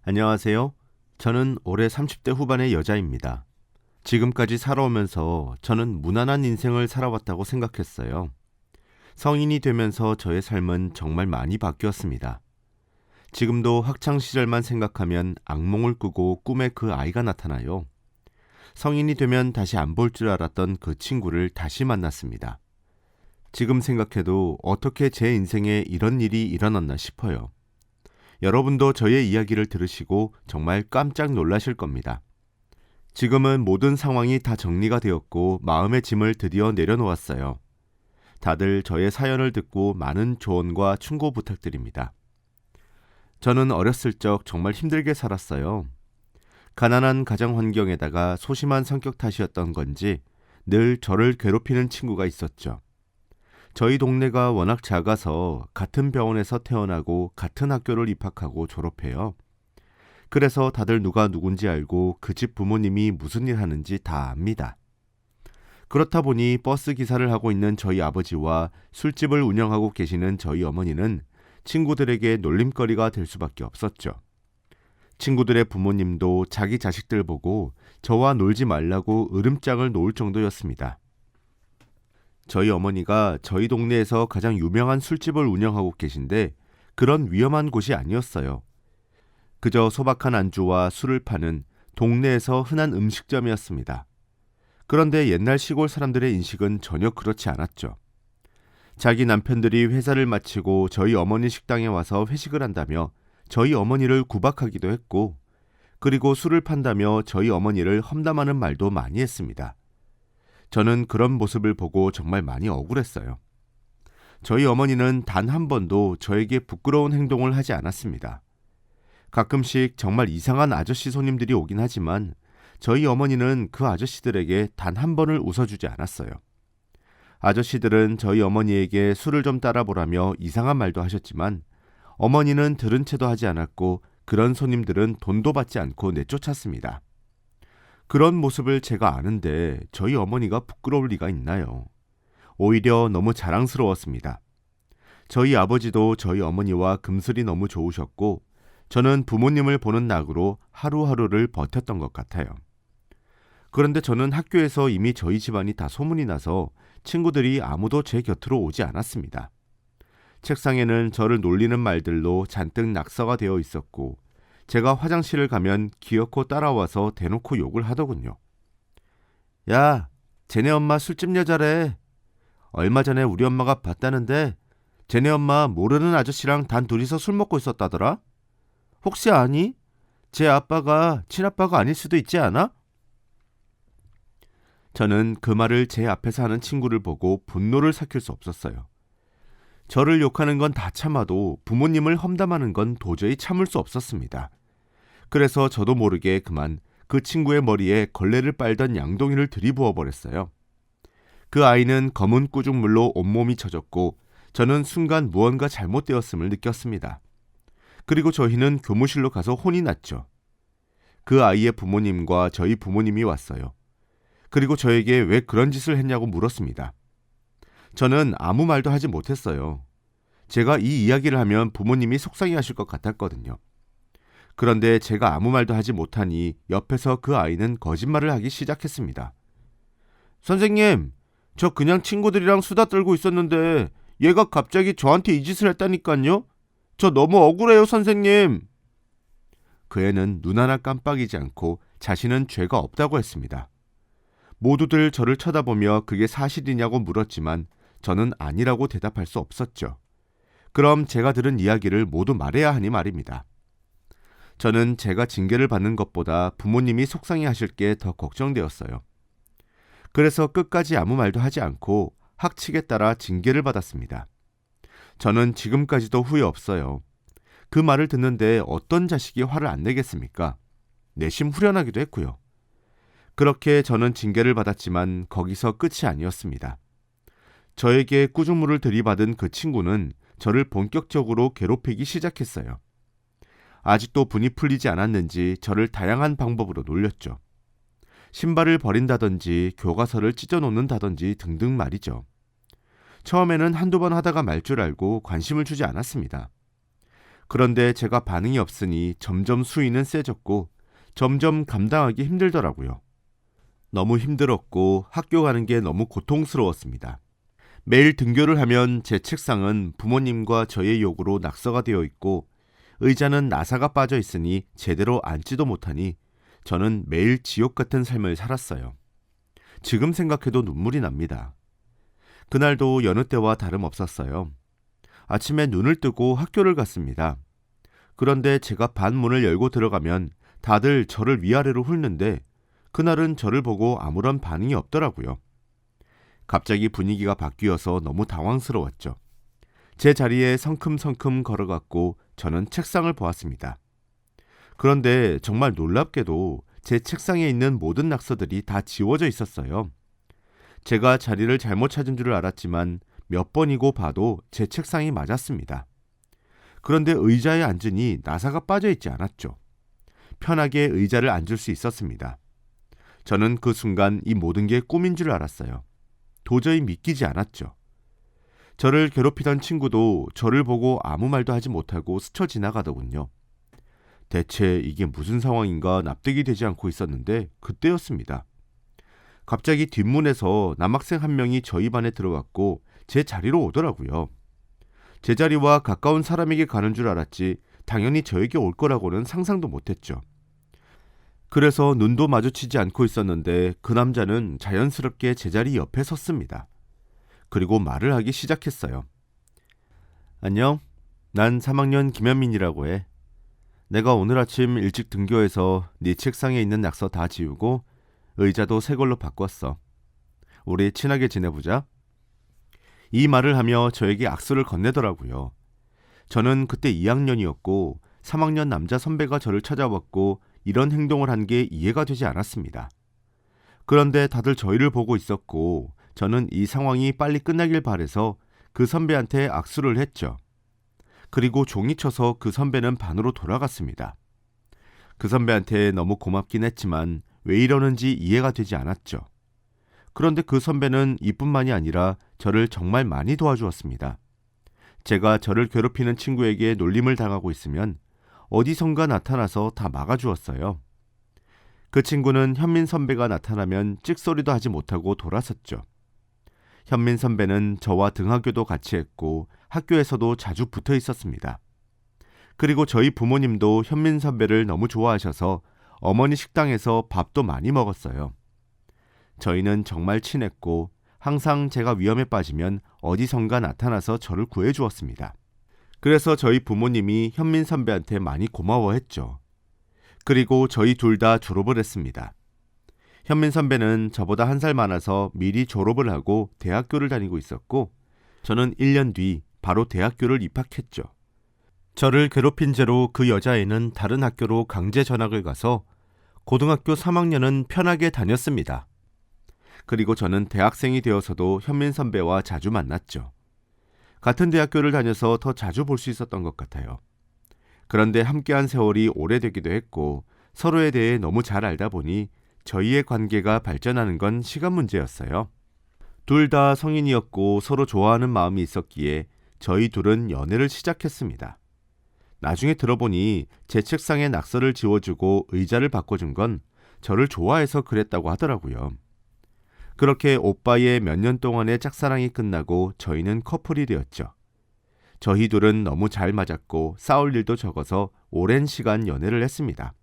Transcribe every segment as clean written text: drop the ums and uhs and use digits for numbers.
안녕하세요. 저는 올해 30대 후반의 여자입니다. 지금까지 살아오면서 저는 무난한 인생을 살아왔다고 생각했어요. 성인이 되면서 저의 삶은 정말 많이 바뀌었습니다. 지금도 학창 시절만 생각하면 악몽을 꾸고 꿈에 그 아이가 나타나요. 성인이 되면 다시 안 볼 줄 알았던 그 친구를 다시 만났습니다. 지금 생각해도 어떻게 제 인생에 이런 일이 일어났나 싶어요. 여러분도 저의 이야기를 들으시고 정말 깜짝 놀라실 겁니다. 지금은 모든 상황이 다 정리가 되었고 마음의 짐을 드디어 내려놓았어요. 다들 저의 사연을 듣고 많은 조언과 충고 부탁드립니다. 저는 어렸을 적 정말 힘들게 살았어요. 가난한 가정 환경에다가 소심한 성격 탓이었던 건지 늘 저를 괴롭히는 친구가 있었죠. 저희 동네가 워낙 작아서 같은 병원에서 태어나고 같은 학교를 입학하고 졸업해요. 그래서 다들 누가 누군지 알고 그 집 부모님이 무슨 일 하는지 다 압니다. 그렇다 보니 버스 기사를 하고 있는 저희 아버지와 술집을 운영하고 계시는 저희 어머니는 친구들에게 놀림거리가 될 수밖에 없었죠. 친구들의 부모님도 자기 자식들 보고 저와 놀지 말라고 으름장을 놓을 정도였습니다. 저희 어머니가 저희 동네에서 가장 유명한 술집을 운영하고 계신데 그런 위험한 곳이 아니었어요. 그저 소박한 안주와 술을 파는 동네에서 흔한 음식점이었습니다. 그런데 옛날 시골 사람들의 인식은 전혀 그렇지 않았죠. 자기 남편들이 회사를 마치고 저희 어머니 식당에 와서 회식을 한다며 저희 어머니를 구박하기도 했고, 그리고 술을 판다며 저희 어머니를 험담하는 말도 많이 했습니다. 저는 그런 모습을 보고 정말 많이 억울했어요. 저희 어머니는 단 한 번도 저에게 부끄러운 행동을 하지 않았습니다. 가끔씩 정말 이상한 아저씨 손님들이 오긴 하지만 저희 어머니는 그 아저씨들에게 단 한 번을 웃어주지 않았어요. 아저씨들은 저희 어머니에게 술을 좀 따라보라며 이상한 말도 하셨지만 어머니는 들은 채도 하지 않았고 그런 손님들은 돈도 받지 않고 내쫓았습니다. 그런 모습을 제가 아는데 저희 어머니가 부끄러울 리가 있나요? 오히려 너무 자랑스러웠습니다. 저희 아버지도 저희 어머니와 금슬이 너무 좋으셨고 저는 부모님을 보는 낙으로 하루하루를 버텼던 것 같아요. 그런데 저는 학교에서 이미 저희 집안이 다 소문이 나서 친구들이 아무도 제 곁으로 오지 않았습니다. 책상에는 저를 놀리는 말들로 잔뜩 낙서가 되어 있었고 제가 화장실을 가면 기어코 따라와서 대놓고 욕을 하더군요. 야, 쟤네 엄마 술집 여자래. 얼마 전에 우리 엄마가 봤다는데 쟤네 엄마 모르는 아저씨랑 단 둘이서 술 먹고 있었다더라. 혹시 아니? 제 아빠가 친아빠가 아닐 수도 있지 않아? 저는 그 말을 제 앞에서 하는 친구를 보고 분노를 삭힐 수 없었어요. 저를 욕하는 건 다 참아도 부모님을 험담하는 건 도저히 참을 수 없었습니다. 그래서 저도 모르게 그만 그 친구의 머리에 걸레를 빨던 양동이를 들이부어 버렸어요. 그 아이는 검은 꾸중물로 온몸이 젖었고 저는 순간 무언가 잘못되었음을 느꼈습니다. 그리고 저희는 교무실로 가서 혼이 났죠. 그 아이의 부모님과 저희 부모님이 왔어요. 그리고 저에게 왜 그런 짓을 했냐고 물었습니다. 저는 아무 말도 하지 못했어요. 제가 이 이야기를 하면 부모님이 속상해하실 것 같았거든요. 그런데 제가 아무 말도 하지 못하니 옆에서 그 아이는 거짓말을 하기 시작했습니다. 선생님, 저 그냥 친구들이랑 수다 떨고 있었는데 얘가 갑자기 저한테 이 짓을 했다니까요. 저 너무 억울해요, 선생님. 그 애는 눈 하나 깜빡이지 않고 자신은 죄가 없다고 했습니다. 모두들 저를 쳐다보며 그게 사실이냐고 물었지만 저는 아니라고 대답할 수 없었죠. 그럼 제가 들은 이야기를 모두 말해야 하니 말입니다. 저는 제가 징계를 받는 것보다 부모님이 속상해하실 게 더 걱정되었어요. 그래서 끝까지 아무 말도 하지 않고 학칙에 따라 징계를 받았습니다. 저는 지금까지도 후회 없어요. 그 말을 듣는데 어떤 자식이 화를 안 내겠습니까? 내심 후련하기도 했고요. 그렇게 저는 징계를 받았지만 거기서 끝이 아니었습니다. 저에게 꾸중물을 들이받은 그 친구는 저를 본격적으로 괴롭히기 시작했어요. 아직도 분이 풀리지 않았는지 저를 다양한 방법으로 놀렸죠. 신발을 버린다든지 교과서를 찢어놓는다든지 등등 말이죠. 처음에는 한두 번 하다가 말 줄 알고 관심을 주지 않았습니다. 그런데 제가 반응이 없으니 점점 수위는 세졌고 점점 감당하기 힘들더라고요. 너무 힘들었고 학교 가는 게 너무 고통스러웠습니다. 매일 등교를 하면 제 책상은 부모님과 저의 요구로 낙서가 되어 있고 의자는 나사가 빠져 있으니 제대로 앉지도 못하니 저는 매일 지옥 같은 삶을 살았어요. 지금 생각해도 눈물이 납니다. 그날도 여느 때와 다름없었어요. 아침에 눈을 뜨고 학교를 갔습니다. 그런데 제가 반 문을 열고 들어가면 다들 저를 위아래로 훑는데 그날은 저를 보고 아무런 반응이 없더라고요. 갑자기 분위기가 바뀌어서 너무 당황스러웠죠. 제 자리에 성큼성큼 걸어갔고 저는 책상을 보았습니다. 그런데 정말 놀랍게도 제 책상에 있는 모든 낙서들이 다 지워져 있었어요. 제가 자리를 잘못 찾은 줄 알았지만 몇 번이고 봐도 제 책상이 맞았습니다. 그런데 의자에 앉으니 나사가 빠져 있지 않았죠. 편하게 의자를 앉을 수 있었습니다. 저는 그 순간 이 모든 게 꿈인 줄 알았어요. 도저히 믿기지 않았죠. 저를 괴롭히던 친구도 저를 보고 아무 말도 하지 못하고 스쳐 지나가더군요. 대체 이게 무슨 상황인가 납득이 되지 않고 있었는데 그때였습니다. 갑자기 뒷문에서 남학생 한 명이 저희 반에 들어왔고 제 자리로 오더라고요. 제 자리와 가까운 사람에게 가는 줄 알았지 당연히 저에게 올 거라고는 상상도 못했죠. 그래서 눈도 마주치지 않고 있었는데 그 남자는 자연스럽게 제 자리 옆에 섰습니다. 그리고 말을 하기 시작했어요. 안녕, 난 3학년 김현민이라고 해. 내가 오늘 아침 일찍 등교해서 네 책상에 있는 낙서 다 지우고 의자도 새 걸로 바꿨어. 우리 친하게 지내보자. 이 말을 하며 저에게 악수를 건네더라고요. 저는 그때 2학년이었고 3학년 남자 선배가 저를 찾아왔고 이런 행동을 한 게 이해가 되지 않았습니다. 그런데 다들 저희를 보고 있었고 저는 이 상황이 빨리 끝나길 바라서 그 선배한테 악수를 했죠. 그리고 종이쳐서 그 선배는 반으로 돌아갔습니다. 그 선배한테 너무 고맙긴 했지만 왜 이러는지 이해가 되지 않았죠. 그런데 그 선배는 이뿐만이 아니라 저를 정말 많이 도와주었습니다. 제가 저를 괴롭히는 친구에게 놀림을 당하고 있으면 어디선가 나타나서 다 막아주었어요. 그 친구는 현민 선배가 나타나면 찍소리도 하지 못하고 돌아섰죠. 현민 선배는 저와 등하교도 같이 했고 학교에서도 자주 붙어 있었습니다. 그리고 저희 부모님도 현민 선배를 너무 좋아하셔서 어머니 식당에서 밥도 많이 먹었어요. 저희는 정말 친했고 항상 제가 위험에 빠지면 어디선가 나타나서 저를 구해주었습니다. 그래서 저희 부모님이 현민 선배한테 많이 고마워했죠. 그리고 저희 둘 다 졸업을 했습니다. 현민 선배는 저보다 한 살 많아서 미리 졸업을 하고 대학교를 다니고 있었고 저는 1년 뒤 바로 대학교를 입학했죠. 저를 괴롭힌 죄로 그 여자애는 다른 학교로 강제 전학을 가서 고등학교 3학년은 편하게 다녔습니다. 그리고 저는 대학생이 되어서도 현민 선배와 자주 만났죠. 같은 대학교를 다녀서 더 자주 볼 수 있었던 것 같아요. 그런데 함께한 세월이 오래되기도 했고 서로에 대해 너무 잘 알다 보니 저희의 관계가 발전하는 건 시간 문제였어요. 둘 다 성인이었고 서로 좋아하는 마음이 있었기에 저희 둘은 연애를 시작했습니다. 나중에 들어보니 제 책상에 낙서를 지워주고 의자를 바꿔준 건 저를 좋아해서 그랬다고 하더라고요. 그렇게 오빠의 몇 년 동안의 짝사랑이 끝나고 저희는 커플이 되었죠. 저희 둘은 너무 잘 맞았고 싸울 일도 적어서 오랜 시간 연애를 했습니다.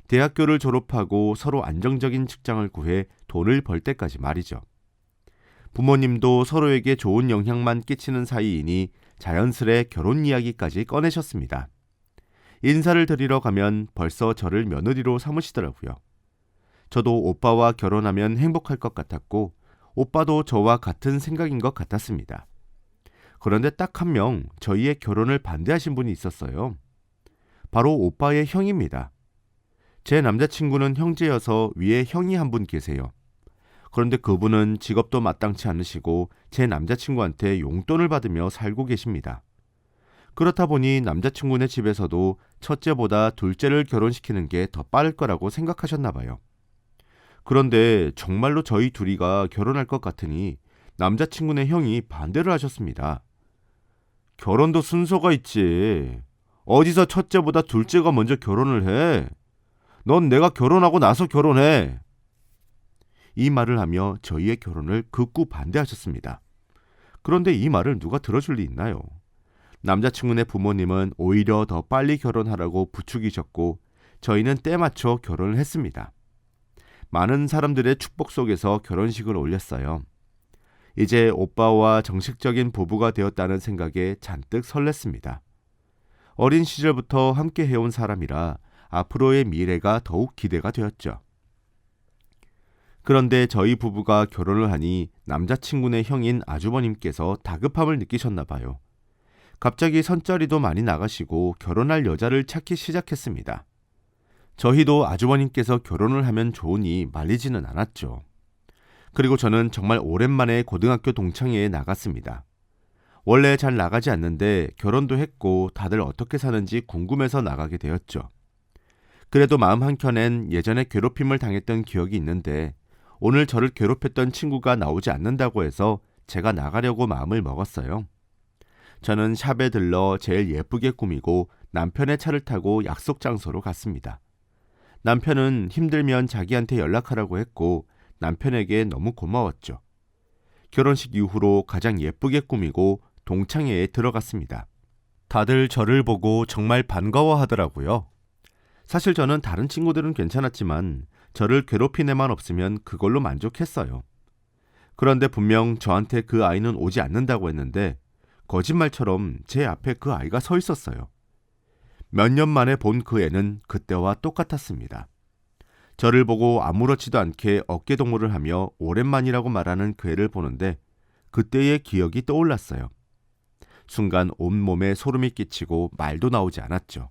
대학교를 졸업하고 서로 안정적인 직장을 구해 돈을 벌 때까지 말이죠. 부모님도 서로에게 좋은 영향만 끼치는 사이이니 자연스레 결혼 이야기까지 꺼내셨습니다. 인사를 드리러 가면 벌써 저를 며느리로 삼으시더라고요. 저도 오빠와 결혼하면 행복할 것 같았고 오빠도 저와 같은 생각인 것 같았습니다. 그런데 딱 한 명 저희의 결혼을 반대하신 분이 있었어요. 바로 오빠의 형입니다. 제 남자친구는 형제여서 위에 형이 한 분 계세요. 그런데 그분은 직업도 마땅치 않으시고 제 남자친구한테 용돈을 받으며 살고 계십니다. 그렇다 보니 남자친구네 집에서도 첫째보다 둘째를 결혼시키는 게 더 빠를 거라고 생각하셨나 봐요. 그런데 정말로 저희 둘이가 결혼할 것 같으니 남자친구네 형이 반대를 하셨습니다. 결혼도 순서가 있지. 어디서 첫째보다 둘째가 먼저 결혼을 해? 넌 내가 결혼하고 나서 결혼해. 이 말을 하며 저희의 결혼을 극구 반대하셨습니다. 그런데 이 말을 누가 들어줄 리 있나요? 남자친구네 부모님은 오히려 더 빨리 결혼하라고 부추기셨고 저희는 때 맞춰 결혼을 했습니다. 많은 사람들의 축복 속에서 결혼식을 올렸어요. 이제 오빠와 정식적인 부부가 되었다는 생각에 잔뜩 설렜습니다. 어린 시절부터 함께 해온 사람이라 앞으로의 미래가 더욱 기대가 되었죠. 그런데 저희 부부가 결혼을 하니 남자친구네 형인 아주버님께서 다급함을 느끼셨나 봐요. 갑자기 선자리도 많이 나가시고 결혼할 여자를 찾기 시작했습니다. 저희도 아주버님께서 결혼을 하면 좋으니 말리지는 않았죠. 그리고 저는 정말 오랜만에 고등학교 동창회에 나갔습니다. 원래 잘 나가지 않는데 결혼도 했고 다들 어떻게 사는지 궁금해서 나가게 되었죠. 그래도 마음 한켠엔 예전에 괴롭힘을 당했던 기억이 있는데 오늘 저를 괴롭혔던 친구가 나오지 않는다고 해서 제가 나가려고 마음을 먹었어요. 저는 샵에 들러 제일 예쁘게 꾸미고 남편의 차를 타고 약속 장소로 갔습니다. 남편은 힘들면 자기한테 연락하라고 했고 남편에게 너무 고마웠죠. 결혼식 이후로 가장 예쁘게 꾸미고 동창회에 들어갔습니다. 다들 저를 보고 정말 반가워하더라고요. 사실 저는 다른 친구들은 괜찮았지만 저를 괴롭힌 애만 없으면 그걸로 만족했어요. 그런데 분명 저한테 그 아이는 오지 않는다고 했는데 거짓말처럼 제 앞에 그 아이가 서 있었어요. 몇 년 만에 본 그 애는 그때와 똑같았습니다. 저를 보고 아무렇지도 않게 어깨동무를 하며 오랜만이라고 말하는 그 애를 보는데 그때의 기억이 떠올랐어요. 순간 온몸에 소름이 끼치고 말도 나오지 않았죠.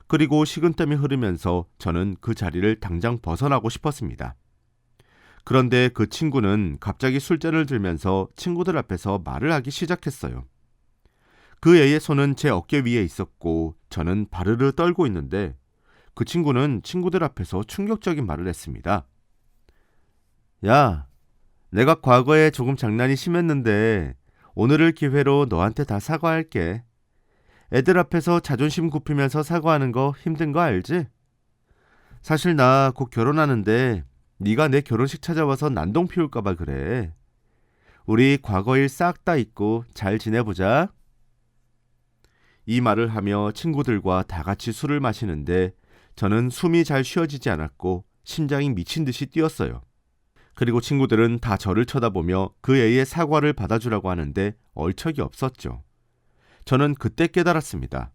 그리고 식은땀이 흐르면서 저는 그 자리를 당장 벗어나고 싶었습니다. 그런데 그 친구는 갑자기 술잔을 들면서 친구들 앞에서 말을 하기 시작했어요. 그 애의 손은 제 어깨 위에 있었고 저는 바르르 떨고 있는데 그 친구는 친구들 앞에서 충격적인 말을 했습니다. 야, 내가 과거에 조금 장난이 심했는데 오늘을 기회로 너한테 다 사과할게. 애들 앞에서 자존심 굽히면서 사과하는 거 힘든 거 알지? 사실 나 곧 결혼하는데 네가 내 결혼식 찾아와서 난동 피울까 봐 그래. 우리 과거 일 싹 다 잊고 잘 지내보자. 이 말을 하며 친구들과 다 같이 술을 마시는데 저는 숨이 잘 쉬어지지 않았고 심장이 미친 듯이 뛰었어요. 그리고 친구들은 다 저를 쳐다보며 그 애의 사과를 받아주라고 하는데 얼척이 없었죠. 저는 그때 깨달았습니다.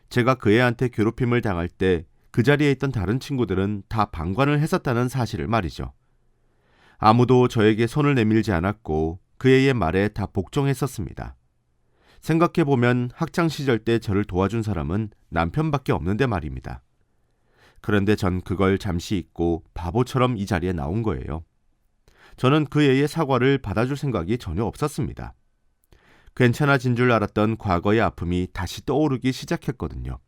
제가 그 애한테 괴롭힘을 당할 때 그 자리에 있던 다른 친구들은 다 방관을 했었다는 사실을 말이죠. 아무도 저에게 손을 내밀지 않았고 그 애의 말에 다 복종했었습니다. 생각해보면 학창시절 때 저를 도와준 사람은 남편밖에 없는데 말입니다. 그런데 전 그걸 잠시 잊고 바보처럼 이 자리에 나온 거예요. 저는 그 애의 사과를 받아줄 생각이 전혀 없었습니다. 괜찮아진 줄 알았던 과거의 아픔이 다시 떠오르기 시작했거든요.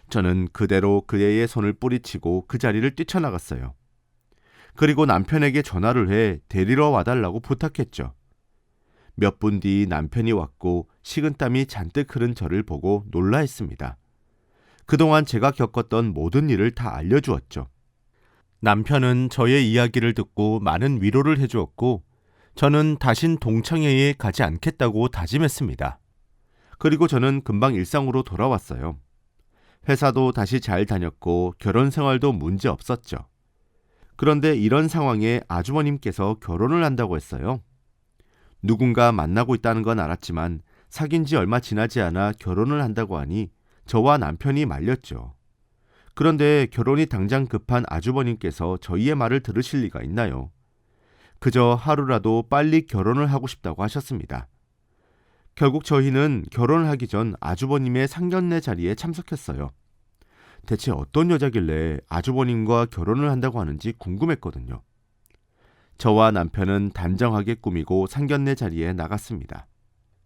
저는 그대로 그 애의 손을 뿌리치고 그 자리를 뛰쳐나갔어요. 그리고 남편에게 전화를 해 데리러 와달라고 부탁했죠. 몇 분 뒤 남편이 왔고 식은땀이 잔뜩 흐른 저를 보고 놀라했습니다. 그동안 제가 겪었던 모든 일을 다 알려주었죠. 남편은 저의 이야기를 듣고 많은 위로를 해주었고 저는 다신 동창회에 가지 않겠다고 다짐했습니다. 그리고 저는 금방 일상으로 돌아왔어요. 회사도 다시 잘 다녔고 결혼 생활도 문제 없었죠. 그런데 이런 상황에 아주버님께서 결혼을 한다고 했어요. 누군가 만나고 있다는 건 알았지만 사귄 지 얼마 지나지 않아 결혼을 한다고 하니 저와 남편이 말렸죠. 그런데 결혼이 당장 급한 아주버님께서 저희의 말을 들으실 리가 있나요? 그저 하루라도 빨리 결혼을 하고 싶다고 하셨습니다. 결국 저희는 결혼을 하기 전 아주버님의 상견례 자리에 참석했어요. 대체 어떤 여자길래 아주버님과 결혼을 한다고 하는지 궁금했거든요. 저와 남편은 단정하게 꾸미고 상견례 자리에 나갔습니다.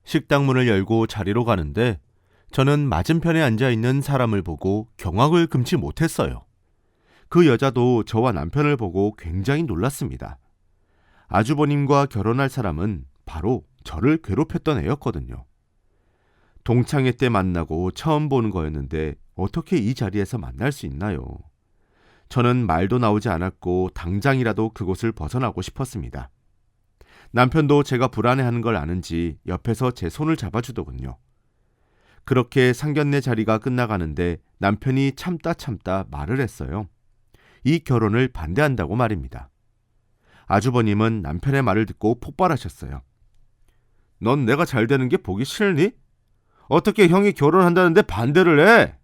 식당 문을 열고 자리로 가는데 저는 맞은편에 앉아있는 사람을 보고 경악을 금치 못했어요. 그 여자도 저와 남편을 보고 굉장히 놀랐습니다. 아주버님과 결혼할 사람은 바로 저를 괴롭혔던 애였거든요. 동창회 때 만나고 처음 보는 거였는데 어떻게 이 자리에서 만날 수 있나요? 저는 말도 나오지 않았고 당장이라도 그곳을 벗어나고 싶었습니다. 남편도 제가 불안해하는 걸 아는지 옆에서 제 손을 잡아주더군요. 그렇게 상견례 자리가 끝나가는데 남편이 참다 말을 했어요. 이 결혼을 반대한다고 말입니다. 아주버님은 남편의 말을 듣고 폭발하셨어요. 넌 내가 잘 되는 게 보기 싫니? 어떻게 형이 결혼한다는데 반대를 해?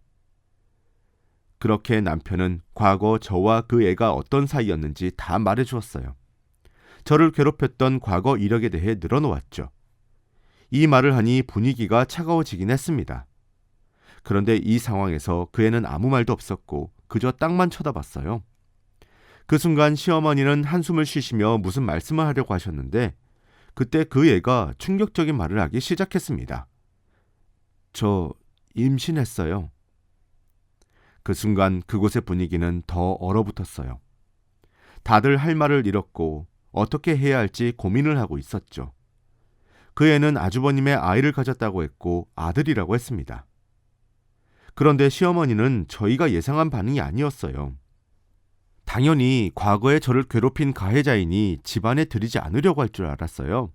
그렇게 남편은 과거 저와 그 애가 어떤 사이였는지 다 말해주었어요. 저를 괴롭혔던 과거 이력에 대해 늘어놓았죠. 이 말을 하니 분위기가 차가워지긴 했습니다. 그런데 이 상황에서 그 애는 아무 말도 없었고 그저 땅만 쳐다봤어요. 그 순간 시어머니는 한숨을 쉬시며 무슨 말씀을 하려고 하셨는데 그때 그 애가 충격적인 말을 하기 시작했습니다. 저 임신했어요. 그 순간 그곳의 분위기는 더 얼어붙었어요. 다들 할 말을 잃었고 어떻게 해야 할지 고민을 하고 있었죠. 그 애는 아주버님의 아이를 가졌다고 했고 아들이라고 했습니다. 그런데 시어머니는 저희가 예상한 반응이 아니었어요. 당연히 과거에 저를 괴롭힌 가해자이니 집안에 들이지 않으려고 할 줄 알았어요.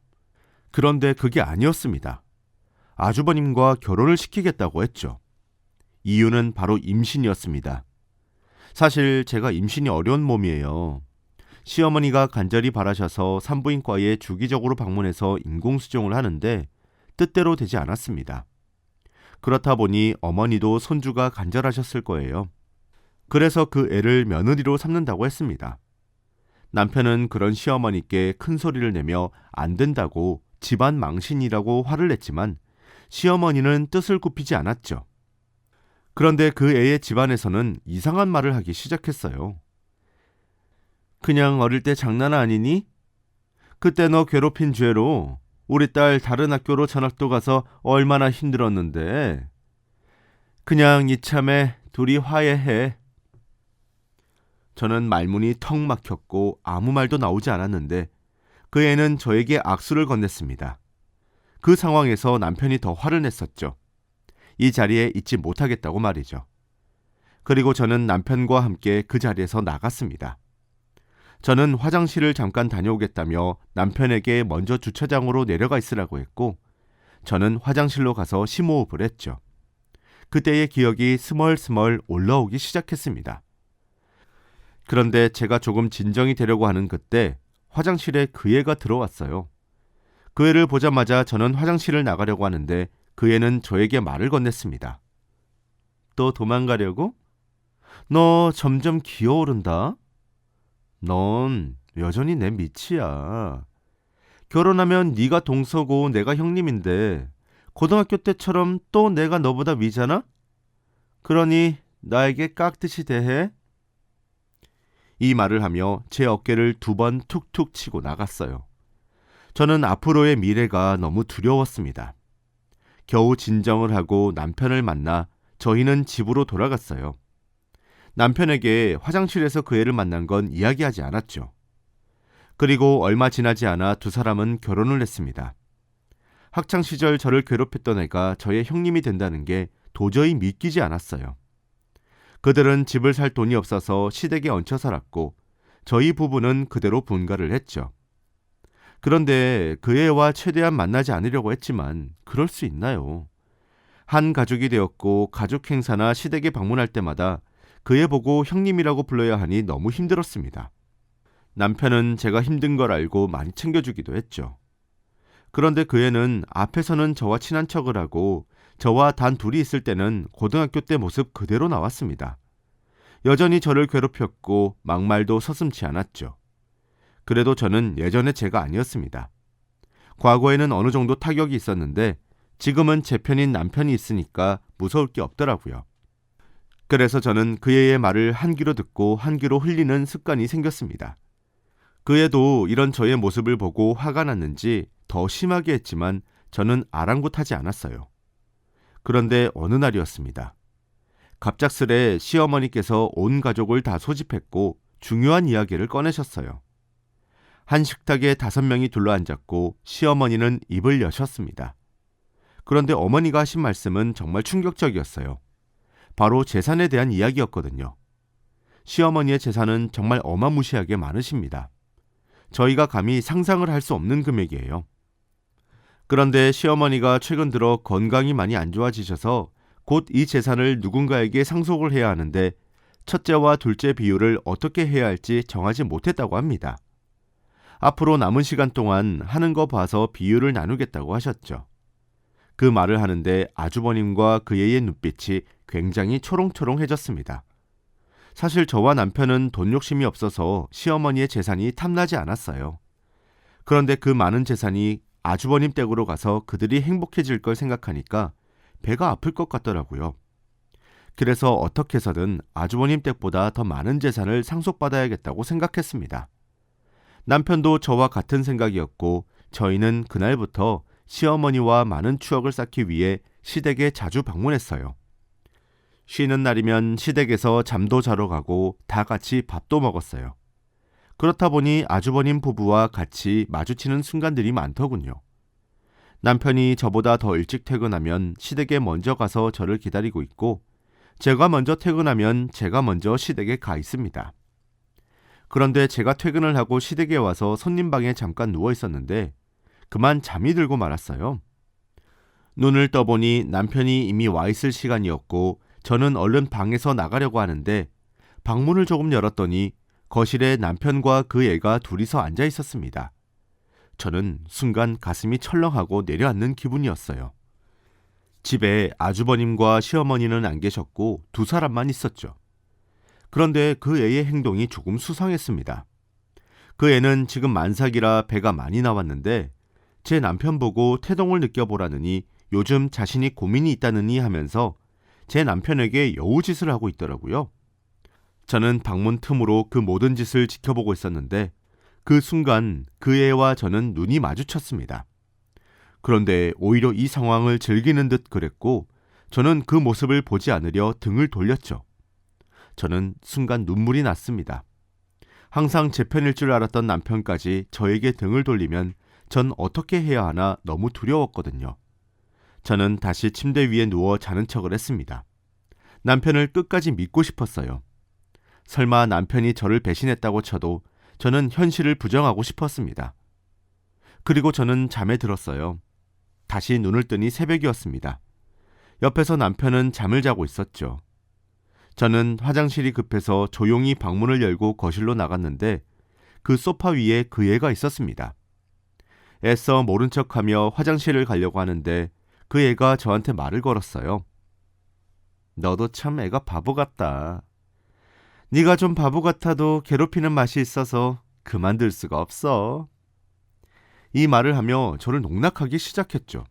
그런데 그게 아니었습니다. 아주버님과 결혼을 시키겠다고 했죠. 이유는 바로 임신이었습니다. 사실 제가 임신이 어려운 몸이에요. 시어머니가 간절히 바라셔서 산부인과에 주기적으로 방문해서 인공수정을 하는데 뜻대로 되지 않았습니다. 그렇다 보니 어머니도 손주가 간절하셨을 거예요. 그래서 그 애를 며느리로 삼는다고 했습니다. 남편은 그런 시어머니께 큰 소리를 내며 안 된다고 집안 망신이라고 화를 냈지만 시어머니는 뜻을 굽히지 않았죠. 그런데 그 애의 집안에서는 이상한 말을 하기 시작했어요. 그냥 어릴 때 장난 아니니? 그때 너 괴롭힌 죄로 우리 딸 다른 학교로 전학도 가서 얼마나 힘들었는데. 그냥 이참에 둘이 화해해. 저는 말문이 턱 막혔고 아무 말도 나오지 않았는데 그 애는 저에게 악수를 건넸습니다. 그 상황에서 남편이 더 화를 냈었죠. 이 자리에 있지 못하겠다고 말이죠. 그리고 저는 남편과 함께 그 자리에서 나갔습니다. 저는 화장실을 잠깐 다녀오겠다며 남편에게 먼저 주차장으로 내려가 있으라고 했고 저는 화장실로 가서 심호흡을 했죠. 그때의 기억이 스멀스멀 올라오기 시작했습니다. 그런데 제가 조금 진정이 되려고 하는 그때 화장실에 그 애가 들어왔어요. 그 애를 보자마자 저는 화장실을 나가려고 하는데 그 애는 저에게 말을 건넸습니다. 또 도망가려고? 너 점점 기어오른다. 넌 여전히 내 밑이야. 결혼하면 네가 동서고 내가 형님인데 고등학교 때처럼 또 내가 너보다 위잖아? 그러니 나에게 깍듯이 대해? 이 말을 하며 제 어깨를 2번 툭툭 치고 나갔어요. 저는 앞으로의 미래가 너무 두려웠습니다. 겨우 진정을 하고 남편을 만나 저희는 집으로 돌아갔어요. 남편에게 화장실에서 그 애를 만난 건 이야기하지 않았죠. 그리고 얼마 지나지 않아 두 사람은 결혼을 했습니다. 학창시절 저를 괴롭혔던 애가 저의 형님이 된다는 게 도저히 믿기지 않았어요. 그들은 집을 살 돈이 없어서 시댁에 얹혀 살았고 저희 부부는 그대로 분가를 했죠. 그런데 그 애와 최대한 만나지 않으려고 했지만 그럴 수 있나요? 한 가족이 되었고 가족 행사나 시댁에 방문할 때마다 그 애 보고 형님이라고 불러야 하니 너무 힘들었습니다. 남편은 제가 힘든 걸 알고 많이 챙겨주기도 했죠. 그런데 그 애는 앞에서는 저와 친한 척을 하고 저와 단 둘이 있을 때는 고등학교 때 모습 그대로 나왔습니다. 여전히 저를 괴롭혔고 막말도 서슴지 않았죠. 그래도 저는 예전의 제가 아니었습니다. 과거에는 어느 정도 타격이 있었는데 지금은 제 편인 남편이 있으니까 무서울 게 없더라고요. 그래서 저는 그 애의 말을 한 귀로 듣고 한 귀로 흘리는 습관이 생겼습니다. 그 애도 이런 저의 모습을 보고 화가 났는지 더 심하게 했지만 저는 아랑곳하지 않았어요. 그런데 어느 날이었습니다. 갑작스레 시어머니께서 온 가족을 다 소집했고 중요한 이야기를 꺼내셨어요. 한 식탁에 5명이 둘러앉았고 시어머니는 입을 여셨습니다. 그런데 어머니가 하신 말씀은 정말 충격적이었어요. 바로 재산에 대한 이야기였거든요. 시어머니의 재산은 정말 어마무시하게 많으십니다. 저희가 감히 상상을 할 수 없는 금액이에요. 그런데 시어머니가 최근 들어 건강이 많이 안 좋아지셔서 곧 이 재산을 누군가에게 상속을 해야 하는데 첫째와 둘째 비율을 어떻게 해야 할지 정하지 못했다고 합니다. 앞으로 남은 시간 동안 하는 거 봐서 비율을 나누겠다고 하셨죠. 그 말을 하는데 아주버님과 그의 눈빛이 굉장히 초롱초롱해졌습니다. 사실 저와 남편은 돈 욕심이 없어서 시어머니의 재산이 탐나지 않았어요. 그런데 그 많은 재산이 아주버님 댁으로 가서 그들이 행복해질 걸 생각하니까 배가 아플 것 같더라고요. 그래서 어떻게 해서든 아주버님 댁보다 더 많은 재산을 상속받아야겠다고 생각했습니다. 남편도 저와 같은 생각이었고 저희는 그날부터 시어머니와 많은 추억을 쌓기 위해 시댁에 자주 방문했어요. 쉬는 날이면 시댁에서 잠도 자러 가고 다 같이 밥도 먹었어요. 그렇다 보니 아주버님 부부와 같이 마주치는 순간들이 많더군요. 남편이 저보다 더 일찍 퇴근하면 시댁에 먼저 가서 저를 기다리고 있고 제가 먼저 퇴근하면 제가 먼저 시댁에 가 있습니다. 그런데 제가 퇴근을 하고 시댁에 와서 손님 방에 잠깐 누워 있었는데 그만 잠이 들고 말았어요. 눈을 떠보니 남편이 이미 와 있을 시간이었고 저는 얼른 방에서 나가려고 하는데 방문을 조금 열었더니 거실에 남편과 그 애가 둘이서 앉아 있었습니다. 저는 순간 가슴이 철렁하고 내려앉는 기분이었어요. 집에 아주버님과 시어머니는 안 계셨고 두 사람만 있었죠. 그런데 그 애의 행동이 조금 수상했습니다. 그 애는 지금 만삭이라 배가 많이 나왔는데 제 남편 보고 태동을 느껴보라느니 요즘 자신이 고민이 있다느니 하면서 제 남편에게 여우짓을 하고 있더라고요. 저는 방문 틈으로 그 모든 짓을 지켜보고 있었는데 그 순간 그 애와 저는 눈이 마주쳤습니다. 그런데 오히려 이 상황을 즐기는 듯 그랬고 저는 그 모습을 보지 않으려 등을 돌렸죠. 저는 순간 눈물이 났습니다. 항상 제 편일 줄 알았던 남편까지 저에게 등을 돌리면 전 어떻게 해야 하나 너무 두려웠거든요. 저는 다시 침대 위에 누워 자는 척을 했습니다. 남편을 끝까지 믿고 싶었어요. 설마 남편이 저를 배신했다고 쳐도 저는 현실을 부정하고 싶었습니다. 그리고 저는 잠에 들었어요. 다시 눈을 뜨니 새벽이었습니다. 옆에서 남편은 잠을 자고 있었죠. 저는 화장실이 급해서 조용히 방문을 열고 거실로 나갔는데 그 소파 위에 그 애가 있었습니다. 애써 모른 척하며 화장실을 가려고 하는데 그 애가 저한테 말을 걸었어요. 너도 참 애가 바보 같다. 네가 좀 바보 같아도 괴롭히는 맛이 있어서 그만둘 수가 없어. 이 말을 하며 저를 농락하기 시작했죠.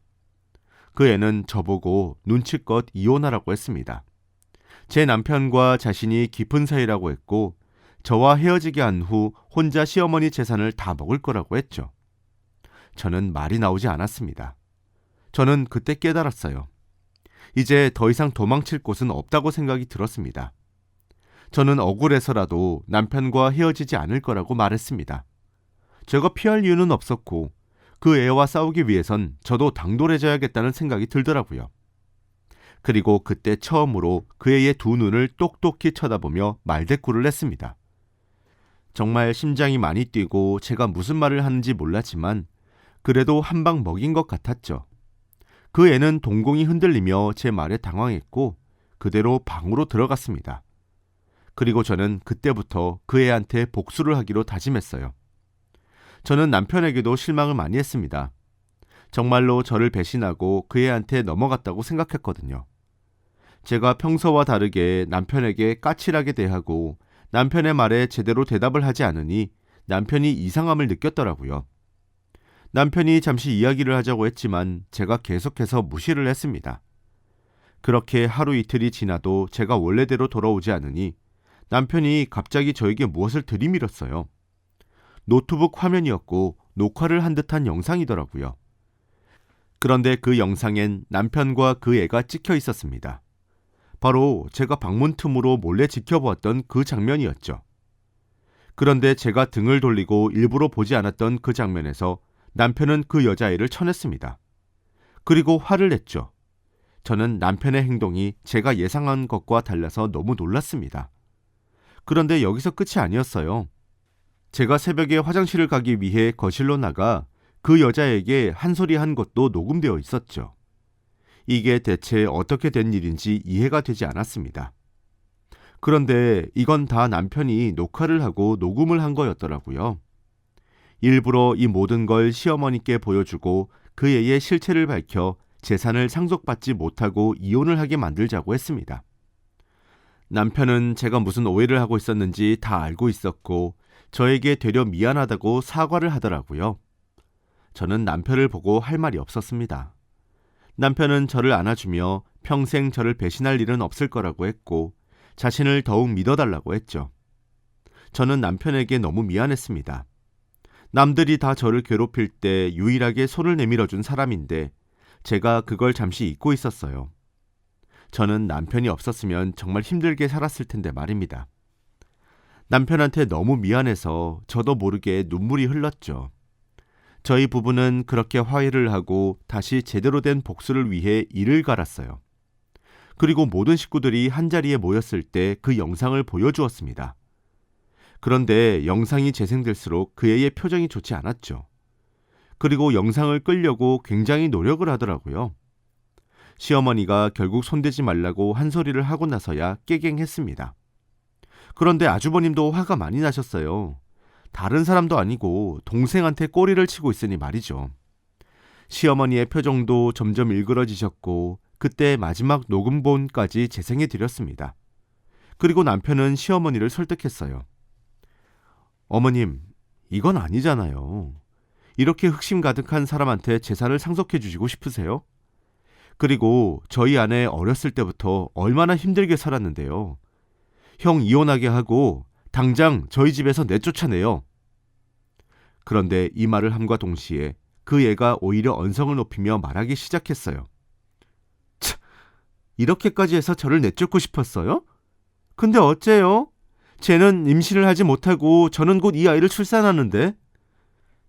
그 애는 저보고 눈치껏 이혼하라고 했습니다. 제 남편과 자신이 깊은 사이라고 했고 저와 헤어지게 한 후 혼자 시어머니 재산을 다 먹을 거라고 했죠. 저는 말이 나오지 않았습니다. 저는 그때 깨달았어요. 이제 더 이상 도망칠 곳은 없다고 생각이 들었습니다. 저는 억울해서라도 남편과 헤어지지 않을 거라고 말했습니다. 제가 피할 이유는 없었고 그 애와 싸우기 위해선 저도 당돌해져야겠다는 생각이 들더라고요. 그리고 그때 처음으로 그 애의 두 눈을 똑똑히 쳐다보며 말대꾸를 했습니다. 정말 심장이 많이 뛰고 제가 무슨 말을 하는지 몰랐지만 그래도 한 방 먹인 것 같았죠. 그 애는 동공이 흔들리며 제 말에 당황했고 그대로 방으로 들어갔습니다. 그리고 저는 그때부터 그 애한테 복수를 하기로 다짐했어요. 저는 남편에게도 실망을 많이 했습니다. 정말로 저를 배신하고 그 애한테 넘어갔다고 생각했거든요. 제가 평소와 다르게 남편에게 까칠하게 대하고 남편의 말에 제대로 대답을 하지 않으니 남편이 이상함을 느꼈더라고요. 남편이 잠시 이야기를 하자고 했지만 제가 계속해서 무시를 했습니다. 그렇게 하루 이틀이 지나도 제가 원래대로 돌아오지 않으니 남편이 갑자기 저에게 무엇을 들이밀었어요. 노트북 화면이었고 녹화를 한 듯한 영상이더라고요. 그런데 그 영상엔 남편과 그 애가 찍혀 있었습니다. 바로 제가 방문 틈으로 몰래 지켜보았던 그 장면이었죠. 그런데 제가 등을 돌리고 일부러 보지 않았던 그 장면에서 남편은 그 여자애를 쳐냈습니다. 그리고 화를 냈죠. 저는 남편의 행동이 제가 예상한 것과 달라서 너무 놀랐습니다. 그런데 여기서 끝이 아니었어요. 제가 새벽에 화장실을 가기 위해 거실로 나가 그 여자에게 한 소리 한 것도 녹음되어 있었죠. 이게 대체 어떻게 된 일인지 이해가 되지 않았습니다. 그런데 이건 다 남편이 녹화를 하고 녹음을 한 거였더라고요. 일부러 이 모든 걸 시어머니께 보여주고 그 애의 실체를 밝혀 재산을 상속받지 못하고 이혼을 하게 만들자고 했습니다. 남편은 제가 무슨 오해를 하고 있었는지 다 알고 있었고 저에게 되려 미안하다고 사과를 하더라고요. 저는 남편을 보고 할 말이 없었습니다. 남편은 저를 안아주며 평생 저를 배신할 일은 없을 거라고 했고 자신을 더욱 믿어달라고 했죠. 저는 남편에게 너무 미안했습니다. 남들이 다 저를 괴롭힐 때 유일하게 손을 내밀어준 사람인데 제가 그걸 잠시 잊고 있었어요. 저는 남편이 없었으면 정말 힘들게 살았을 텐데 말입니다. 남편한테 너무 미안해서 저도 모르게 눈물이 흘렀죠. 저희 부부는 그렇게 화해를 하고 다시 제대로 된 복수를 위해 이를 갈았어요. 그리고 모든 식구들이 한자리에 모였을 때 그 영상을 보여주었습니다. 그런데 영상이 재생될수록 그 애의 표정이 좋지 않았죠. 그리고 영상을 끌려고 굉장히 노력을 하더라고요. 시어머니가 결국 손대지 말라고 한 소리를 하고 나서야 깨갱했습니다. 그런데 아주버님도 화가 많이 나셨어요. 다른 사람도 아니고 동생한테 꼬리를 치고 있으니 말이죠. 시어머니의 표정도 점점 일그러지셨고 그때 마지막 녹음본까지 재생해 드렸습니다. 그리고 남편은 시어머니를 설득했어요. 어머님, 이건 아니잖아요. 이렇게 흑심 가득한 사람한테 재산을 상속해 주시고 싶으세요? 그리고 저희 아내 어렸을 때부터 얼마나 힘들게 살았는데요. 형 이혼하게 하고 당장 저희 집에서 내쫓아내요. 그런데 이 말을 함과 동시에 그 애가 오히려 언성을 높이며 말하기 시작했어요. 차, 이렇게까지 해서 저를 내쫓고 싶었어요? 근데 어째요? 쟤는 임신을 하지 못하고 저는 곧 이 아이를 출산하는데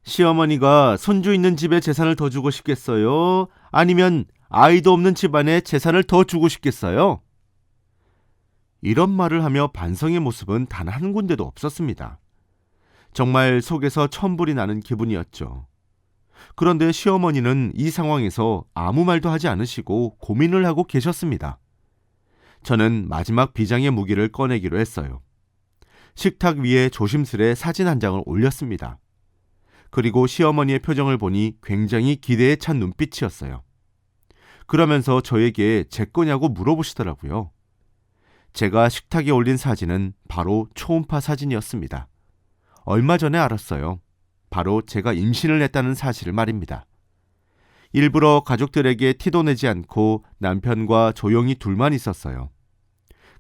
시어머니가 손주 있는 집에 재산을 더 주고 싶겠어요? 아니면 아이도 없는 집안에 재산을 더 주고 싶겠어요? 이런 말을 하며 반성의 모습은 단 한 군데도 없었습니다. 정말 속에서 천불이 나는 기분이었죠. 그런데 시어머니는 이 상황에서 아무 말도 하지 않으시고 고민을 하고 계셨습니다. 저는 마지막 비장의 무기를 꺼내기로 했어요. 식탁 위에 조심스레 사진 한 장을 올렸습니다. 그리고 시어머니의 표정을 보니 굉장히 기대에 찬 눈빛이었어요. 그러면서 저에게 제 거냐고 물어보시더라고요. 제가 식탁에 올린 사진은 바로 초음파 사진이었습니다. 얼마 전에 알았어요. 바로 제가 임신을 했다는 사실을 말입니다. 일부러 가족들에게 티도 내지 않고 남편과 조용히 둘만 있었어요.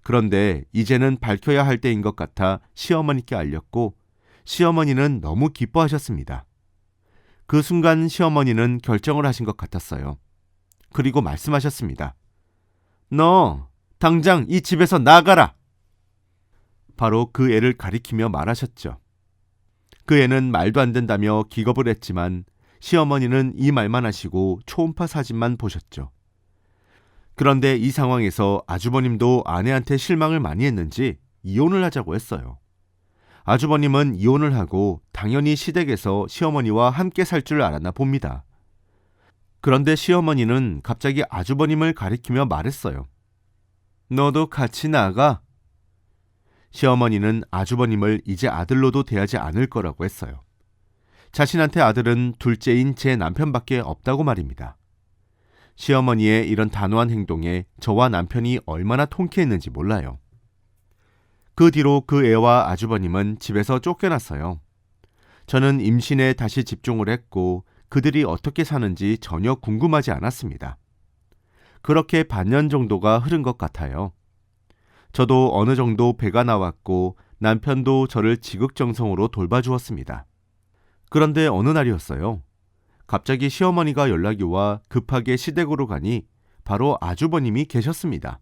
그런데 이제는 밝혀야 할 때인 것 같아 시어머니께 알렸고 시어머니는 너무 기뻐하셨습니다. 그 순간 시어머니는 결정을 하신 것 같았어요. 그리고 말씀하셨습니다. 너 당장 이 집에서 나가라! 바로 그 애를 가리키며 말하셨죠. 그 애는 말도 안 된다며 기겁을 했지만 시어머니는 이 말만 하시고 초음파 사진만 보셨죠. 그런데 이 상황에서 아주버님도 아내한테 실망을 많이 했는지 이혼을 하자고 했어요. 아주버님은 이혼을 하고 당연히 시댁에서 시어머니와 함께 살 줄 알았나 봅니다. 그런데 시어머니는 갑자기 아주버님을 가리키며 말했어요. 너도 같이 나가. 시어머니는 아주버님을 이제 아들로도 대하지 않을 거라고 했어요. 자신한테 아들은 둘째인 제 남편밖에 없다고 말입니다. 시어머니의 이런 단호한 행동에 저와 남편이 얼마나 통쾌했는지 몰라요. 그 뒤로 그 애와 아주버님은 집에서 쫓겨났어요. 저는 임신에 다시 집중을 했고 그들이 어떻게 사는지 전혀 궁금하지 않았습니다. 그렇게 반년 정도가 흐른 것 같아요. 저도 어느 정도 배가 나왔고 남편도 저를 지극정성으로 돌봐주었습니다. 그런데 어느 날이었어요. 갑자기 시어머니가 연락이 와 급하게 시댁으로 가니 바로 아주버님이 계셨습니다.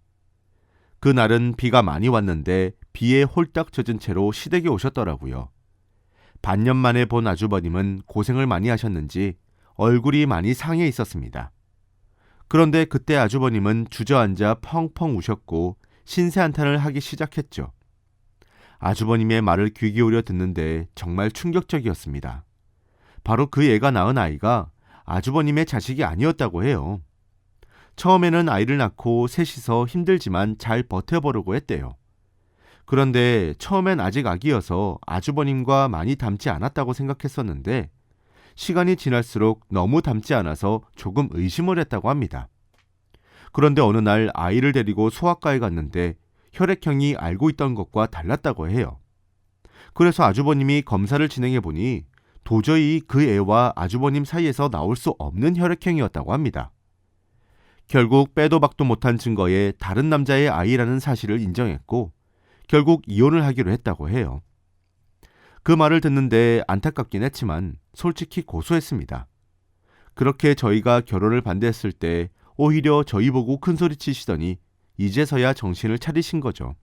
그날은 비가 많이 왔는데 비에 홀딱 젖은 채로 시댁에 오셨더라고요. 반년 만에 본 아주버님은 고생을 많이 하셨는지 얼굴이 많이 상해 있었습니다. 그런데 그때 아주버님은 주저앉아 펑펑 우셨고 신세 한탄을 하기 시작했죠. 아주버님의 말을 귀 기울여 듣는데 정말 충격적이었습니다. 바로 그 애가 낳은 아이가 아주버님의 자식이 아니었다고 해요. 처음에는 아이를 낳고 셋이서 힘들지만 잘 버텨보려고 했대요. 그런데 처음엔 아직 아기여서 아주버님과 많이 닮지 않았다고 생각했었는데 시간이 지날수록 너무 닮지 않아서 조금 의심을 했다고 합니다. 그런데 어느 날 아이를 데리고 소아과에 갔는데 혈액형이 알고 있던 것과 달랐다고 해요. 그래서 아주버님이 검사를 진행해 보니 도저히 그 애와 아주버님 사이에서 나올 수 없는 혈액형이었다고 합니다. 결국 빼도 박도 못한 증거에 다른 남자의 아이라는 사실을 인정했고 결국 이혼을 하기로 했다고 해요. 그 말을 듣는데 안타깝긴 했지만 솔직히 고소했습니다. 그렇게 저희가 결혼을 반대했을 때 오히려 저희 보고 큰소리 치시더니 이제서야 정신을 차리신 거죠.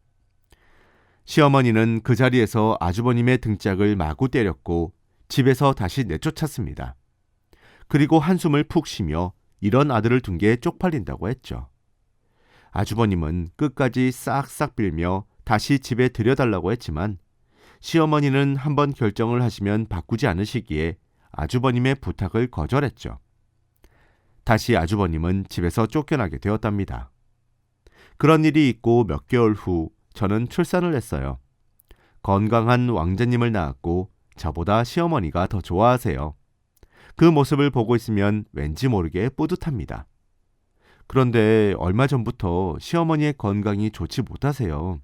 시어머니는 그 자리에서 아주버님의 등짝을 마구 때렸고 집에서 다시 내쫓았습니다. 그리고 한숨을 푹 쉬며 이런 아들을 둔 게 쪽팔린다고 했죠. 아주버님은 끝까지 싹싹 빌며 다시 집에 들여달라고 했지만 시어머니는 한번 결정을 하시면 바꾸지 않으시기에 아주버님의 부탁을 거절했죠. 다시 아주버님은 집에서 쫓겨나게 되었답니다. 그런 일이 있고 몇 개월 후 저는 출산을 했어요. 건강한 왕자님을 낳았고 저보다 시어머니가 더 좋아하세요. 그 모습을 보고 있으면 왠지 모르게 뿌듯합니다. 그런데 얼마 전부터 시어머니의 건강이 좋지 못하세요.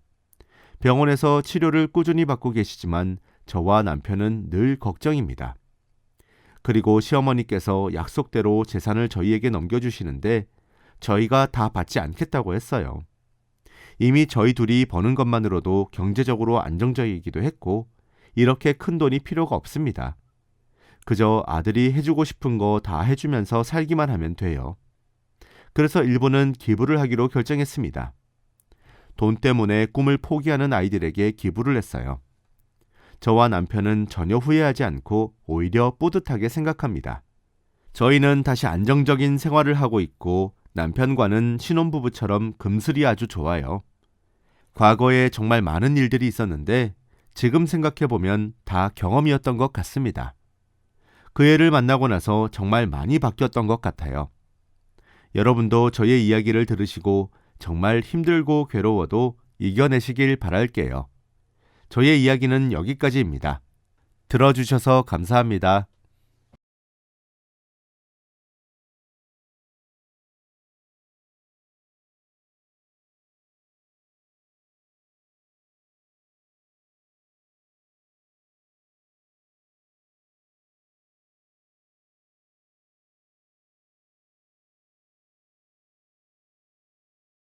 병원에서 치료를 꾸준히 받고 계시지만 저와 남편은 늘 걱정입니다. 그리고 시어머니께서 약속대로 재산을 저희에게 넘겨주시는데 저희가 다 받지 않겠다고 했어요. 이미 저희 둘이 버는 것만으로도 경제적으로 안정적이기도 했고 이렇게 큰 돈이 필요가 없습니다. 그저 아들이 해주고 싶은 거 다 해주면서 살기만 하면 돼요. 그래서 일부는 기부를 하기로 결정했습니다. 돈 때문에 꿈을 포기하는 아이들에게 기부를 했어요. 저와 남편은 전혀 후회하지 않고 오히려 뿌듯하게 생각합니다. 저희는 다시 안정적인 생활을 하고 있고 남편과는 신혼부부처럼 금슬이 아주 좋아요. 과거에 정말 많은 일들이 있었는데 지금 생각해보면 다 경험이었던 것 같습니다. 그 애를 만나고 나서 정말 많이 바뀌었던 것 같아요. 여러분도 저의 이야기를 들으시고 정말 힘들고 괴로워도 이겨내시길 바랄게요. 저의 이야기는 여기까지입니다. 들어주셔서 감사합니다.